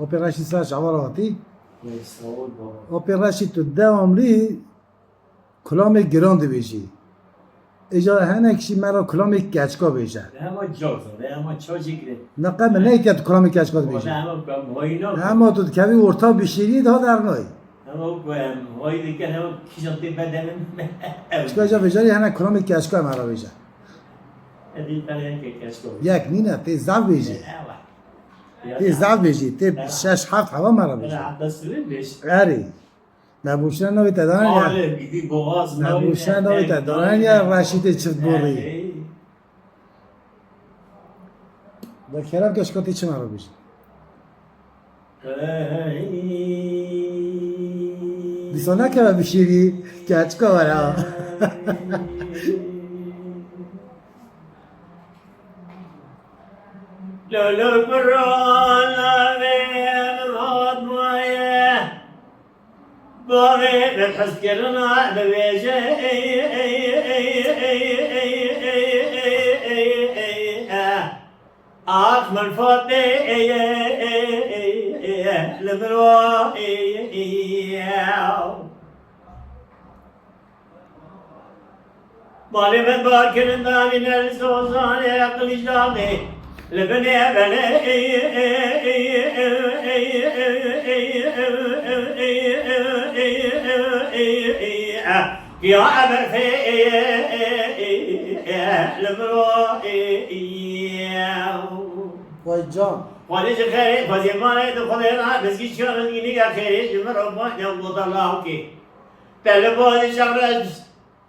اوپراشی ساش عباراتی ويستول بابا اوپراشی تو ده عمری کلام گراند بیشی اجا هنکشی مرا کلام کچکا بیشه ده اما جاز ده اما چاچی گره نقم نه که تو کلام کچکا ده بیشه اما ماینا اما تو کمی ورتا بشیری دا در نای اما مای دیگه اما کیشانتی بدم چکا جا بجاری هنه کلام کچکا مرا بیشه ادی پرین که کشکو یک نینه تی زب بیشی تی زب بیشی تی شش هفت هوا مرا انا بیشه عدا سرين ليش؟ اری نبوشن نوی تدارن یا قال بيدي بواز نبوشن نوی تدارن یا رشید چفت بوری با کرم کشکاتی چه مرا بیشه دیسانه که بشیری کچکا برا لولو برانا بين الهض مويه باغي بتحس كرنا ببيجي آخ من فاضي لمروي مالي من باكر داني نرسوزاني عقل جدامي لبني بني يا أمر في لمروي وای جان خالج خير فزي مالي دخلنا بس كي شغل يني خير جمر ربنا يوم الله كي تلبون شغل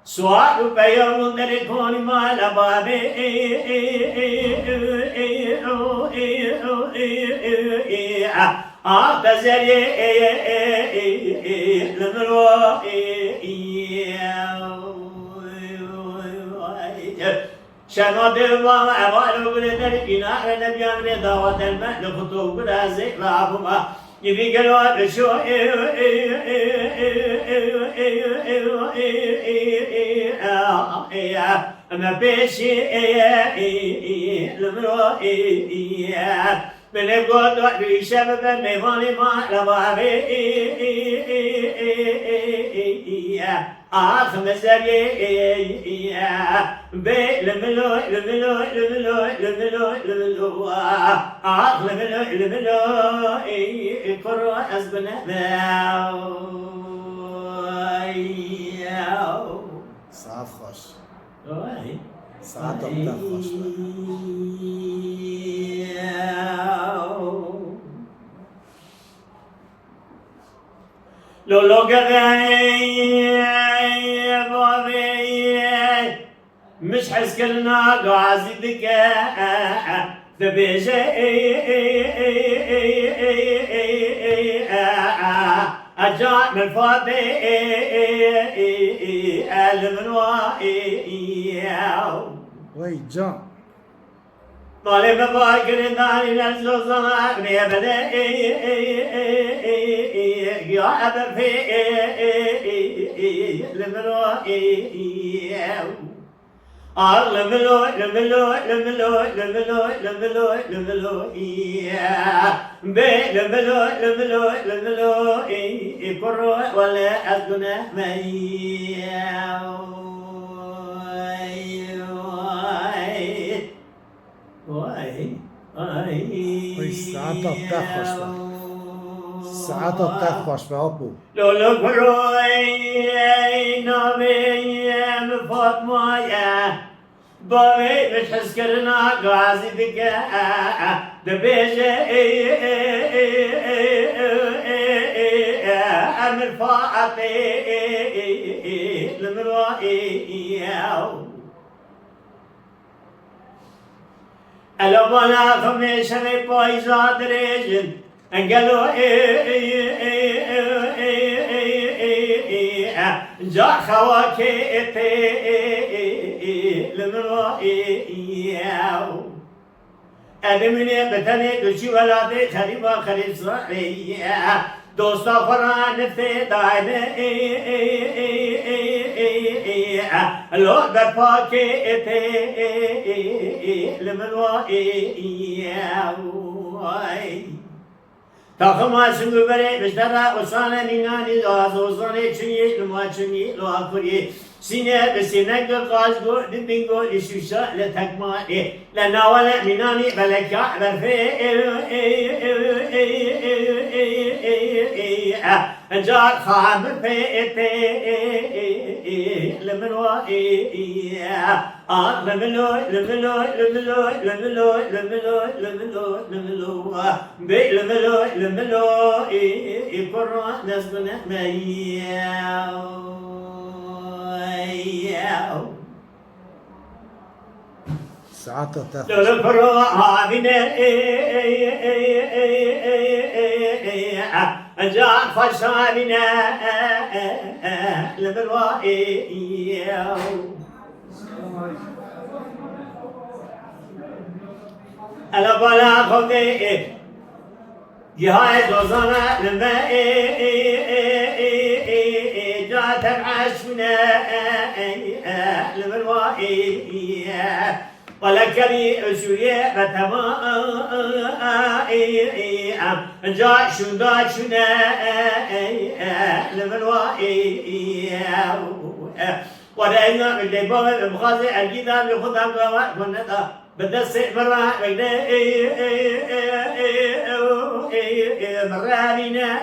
سؤال بيوم نركون ما لبابي تزري شنو دوا أبالو بلدر إنار نبيان ردوات المهل خطوب رازق لابما يبي قالوا بشو ما بيشي لمروي من يقول دوحي شباب ميواني ما لبابي آخ مزاري بي لملو لملو لملو لملو لملو آخ لملو لملو كرو أزبنا ساعت خوش باو ساعت اکتر خوش لولو قذاي بابي مش حس كلنا قاعد دكا تبيجي أجا من فاضي وای جان طالب باكر داري نزلو صنعني بدا يا أبا في لملو لملو لملو لملو لملو لملو لملو بي لملو لملو لملو كرو ولا أدنى وای ساعت اکتر خوش ساعت اکتر خوش به آپو لولو بروي نامي فاطمة يا باوي بتحس كرنا قاعد دقا دبيجي أمر فاعتي لمروي ألو بنا خميشة بايزا دريجن قالوا جا خواكي لمروي أدمني بتني كشي ولادي خريبا خريب صحي دوستا قرآن في داينة لو دفاكي لمروي takım açın gübere müştera usane minani az ozane çünye luma çünye lua kuri sine besine gaz go bingo işuşa le takma le nawale minani beleka berfe jar kham pe lemno lemno يقرأ نسبنا مياو ساعات تاخذ لو القرآن هابنا جاء فشابنا لبلوائيو ألا بلا خذي جهاز وصنا لما جات عشنا لبلوائي ولكني أسوية بتما جاء شندا شنا لبلوائي ورأينا اللي بابا بمخازي الجدا بخدام قوات كنتا بدس مرة بينا مرة بينا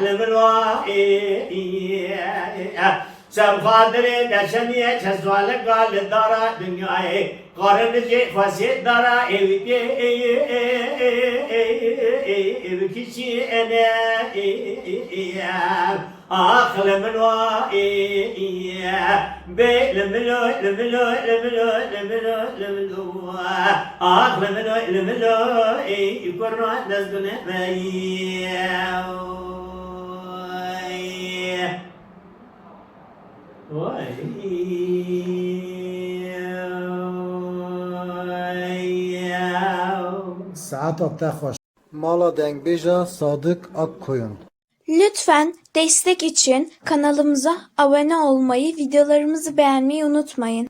لبلوائي سب خاطري دشمية شسوالك قال الدارة دنياي قارن جي فاسد دارة بكشي أنا آخر من وائي لملو آخر لملو يقرأ نزلنا مياو ساعات تاخذ مالا دنگ بیجا صادق ak koyun. Lütfen destek için kanalımıza abone olmayı, videolarımızı beğenmeyi unutmayın.